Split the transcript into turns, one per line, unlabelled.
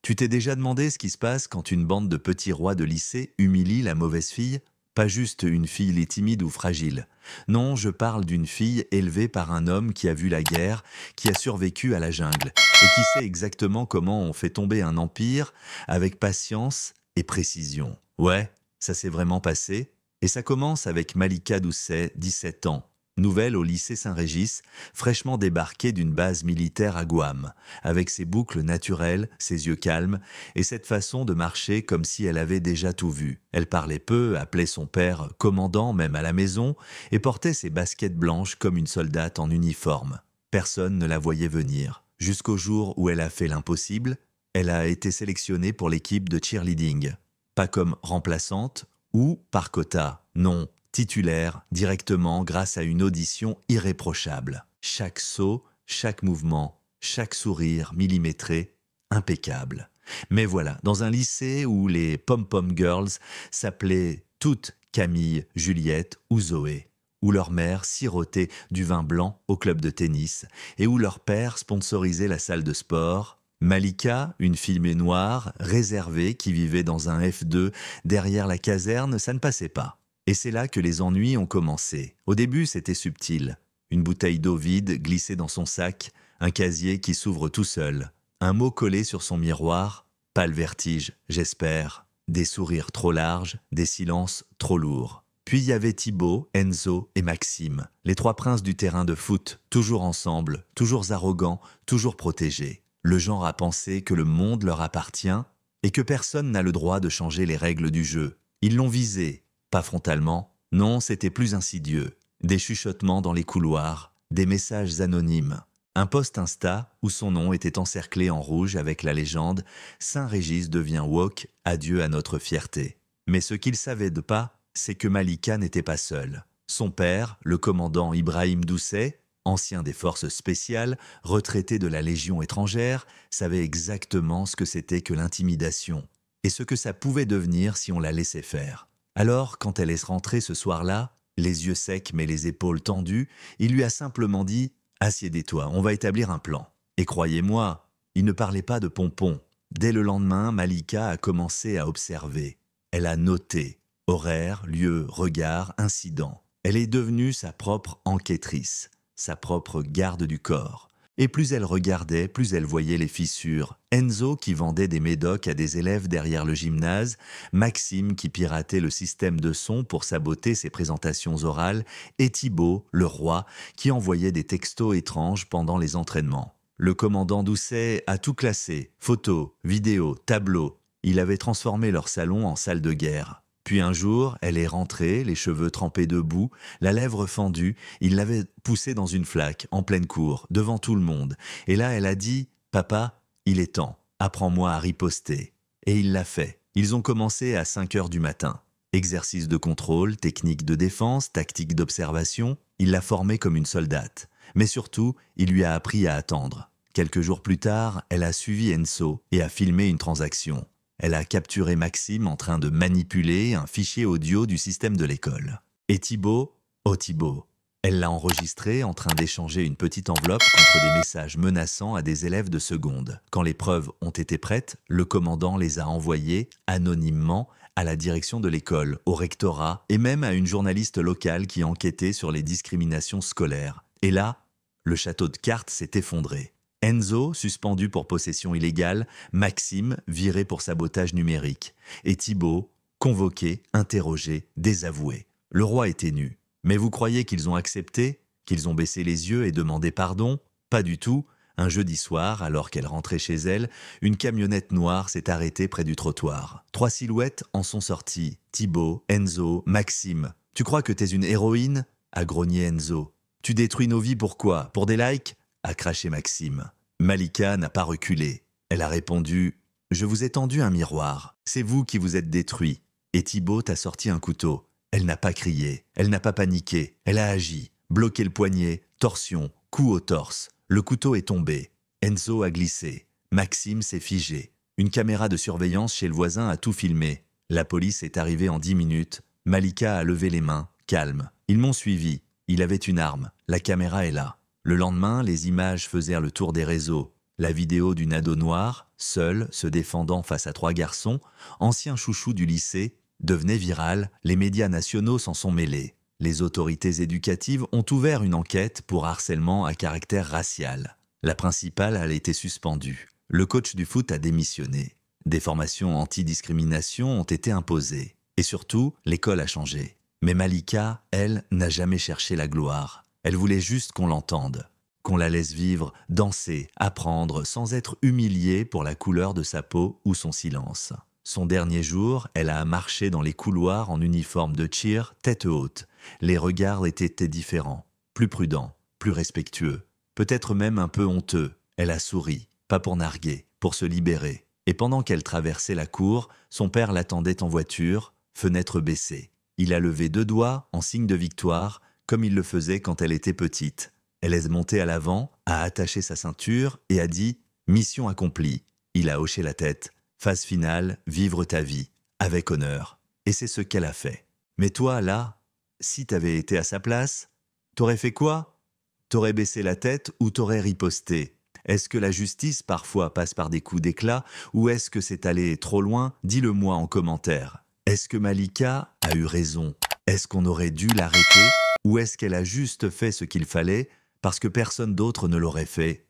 Tu t'es déjà demandé ce qui se passe quand une bande de petits rois de lycée humilie la mauvaise fille? Pas juste une fille timide ou fragile. Non, je parle d'une fille élevée par un homme qui a vu la guerre, qui a survécu à la jungle, et qui sait exactement comment on fait tomber un empire avec patience et précision. Ouais, ça s'est vraiment passé. Et ça commence avec Malika Doucet, 17 ans. Nouvelle au lycée Saint-Régis, fraîchement débarquée d'une base militaire à Guam, avec ses boucles naturelles, ses yeux calmes, et cette façon de marcher comme si elle avait déjà tout vu. Elle parlait peu, appelait son père commandant même à la maison, et portait ses baskets blanches comme une soldate en uniforme. Personne ne la voyait venir. Jusqu'au jour où elle a fait l'impossible, elle a été sélectionnée pour l'équipe de cheerleading. Pas comme remplaçante ou par quota, non, titulaire directement grâce à une audition irréprochable. Chaque saut, chaque mouvement, chaque sourire millimétré, impeccable. Mais voilà, dans un lycée où les pom-pom girls s'appelaient toutes Camille, Juliette ou Zoé, où leur mère sirotait du vin blanc au club de tennis et où leur père sponsorisait la salle de sport, Malika, une fille noire, réservée, qui vivait dans un F2 derrière la caserne, ça ne passait pas. Et c'est là que les ennuis ont commencé. Au début, c'était subtil. Une bouteille d'eau vide glissée dans son sac, un casier qui s'ouvre tout seul, un mot collé sur son miroir, pas le vertige, j'espère, des sourires trop larges, des silences trop lourds. Puis il y avait Thibaut, Enzo et Maxime, les trois princes du terrain de foot, toujours ensemble, toujours arrogants, toujours protégés. Le genre à penser que le monde leur appartient et que personne n'a le droit de changer les règles du jeu. Ils l'ont visé, pas frontalement, non, c'était plus insidieux. Des chuchotements dans les couloirs, des messages anonymes. Un post Insta où son nom était encerclé en rouge avec la légende « Saint-Régis devient woke, adieu à notre fierté ». Mais ce qu'il savait de pas, c'est que Malika n'était pas seule. Son père, le commandant Ibrahim Doucet, ancien des forces spéciales, retraité de la Légion étrangère, savait exactement ce que c'était que l'intimidation et ce que ça pouvait devenir si on la laissait faire. Alors, quand elle est rentrée ce soir-là, les yeux secs mais les épaules tendues, il lui a simplement dit « Assieds-toi, on va établir un plan ». Et croyez-moi, il ne parlait pas de pompons. Dès le lendemain, Malika a commencé à observer. Elle a noté horaire, lieu, regard, incident. Elle est devenue sa propre enquêtrice, sa propre garde du corps. Et plus elle regardait, plus elle voyait les fissures. Enzo qui vendait des médocs à des élèves derrière le gymnase, Maxime qui piratait le système de son pour saboter ses présentations orales, et Thibaut, le roi, qui envoyait des textos étranges pendant les entraînements. Le commandant Doucet a tout classé, photos, vidéos, tableaux. Il avait transformé leur salon en salle de guerre. Puis un jour, elle est rentrée, les cheveux trempés de boue, la lèvre fendue, il l'avait poussée dans une flaque, en pleine cour, devant tout le monde. Et là, elle a dit « Papa, il est temps, apprends-moi à riposter ». Et il l'a fait. Ils ont commencé à 5 heures du matin. Exercice de contrôle, technique de défense, tactique d'observation, il l'a formée comme une soldate. Mais surtout, il lui a appris à attendre. Quelques jours plus tard, elle a suivi Enzo et a filmé une transaction. Elle a capturé Maxime en train de manipuler un fichier audio du système de l'école. Et Thibaut, oh Thibaut, elle l'a enregistré en train d'échanger une petite enveloppe contre des messages menaçants à des élèves de seconde. Quand les preuves ont été prêtes, le commandant les a envoyées anonymement à la direction de l'école, au rectorat et même à une journaliste locale qui enquêtait sur les discriminations scolaires. Et là, le château de cartes s'est effondré. Enzo, suspendu pour possession illégale, Maxime, viré pour sabotage numérique, et Thibaut, convoqué, interrogé, désavoué. Le roi était nu. Mais vous croyez qu'ils ont accepté? Qu'ils ont baissé les yeux et demandé pardon? Pas du tout. Un jeudi soir, alors qu'elle rentrait chez elle, une camionnette noire s'est arrêtée près du trottoir. 3 silhouettes en sont sorties. Thibaut, Enzo, Maxime. « Tu crois que t'es une héroïne ?» a grogné Enzo. « Tu détruis nos vies pourquoi? Pour des likes ?» a craché Maxime. Malika n'a pas reculé. Elle a répondu « Je vous ai tendu un miroir. C'est vous qui vous êtes détruit. » Et Thibaut t'a sorti un couteau. Elle n'a pas crié. Elle n'a pas paniqué. Elle a agi. Bloqué le poignet. Torsion. Coup au torse. Le couteau est tombé. Enzo a glissé. Maxime s'est figé. Une caméra de surveillance chez le voisin a tout filmé. La police est arrivée en 10 minutes. Malika a levé les mains. Calme. Ils m'ont suivi. Il avait une arme. La caméra est là. Le lendemain, les images faisaient le tour des réseaux. La vidéo d'une ado noire, seule, se défendant face à 3 garçons, ancien chouchou du lycée, devenait virale, les médias nationaux s'en sont mêlés. Les autorités éducatives ont ouvert une enquête pour harcèlement à caractère racial. La principale a été suspendue. Le coach du foot a démissionné. Des formations anti-discrimination ont été imposées. Et surtout, l'école a changé. Mais Malika, elle, n'a jamais cherché la gloire. Elle voulait juste qu'on l'entende, qu'on la laisse vivre, danser, apprendre, sans être humiliée pour la couleur de sa peau ou son silence. Son dernier jour, elle a marché dans les couloirs en uniforme de cheer, tête haute. Les regards étaient différents, plus prudents, plus respectueux, peut-être même un peu honteux. Elle a souri, pas pour narguer, pour se libérer. Et pendant qu'elle traversait la cour, son père l'attendait en voiture, fenêtre baissée. Il a levé 2 doigts en signe de victoire, comme il le faisait quand elle était petite. Elle est montée à l'avant, a attaché sa ceinture et a dit « Mission accomplie ». Il a hoché la tête. Phase finale, vivre ta vie, avec honneur. Et c'est ce qu'elle a fait. Mais toi, là, si t'avais été à sa place, t'aurais fait quoi? T'aurais baissé la tête ou t'aurais riposté? Est-ce que la justice parfois passe par des coups d'éclat ou est-ce que c'est allé trop loin? Dis-le-moi en commentaire. Est-ce que Malika a eu raison? Est-ce qu'on aurait dû l'arrêter? Ou est-ce qu'elle a juste fait ce qu'il fallait parce que personne d'autre ne l'aurait fait?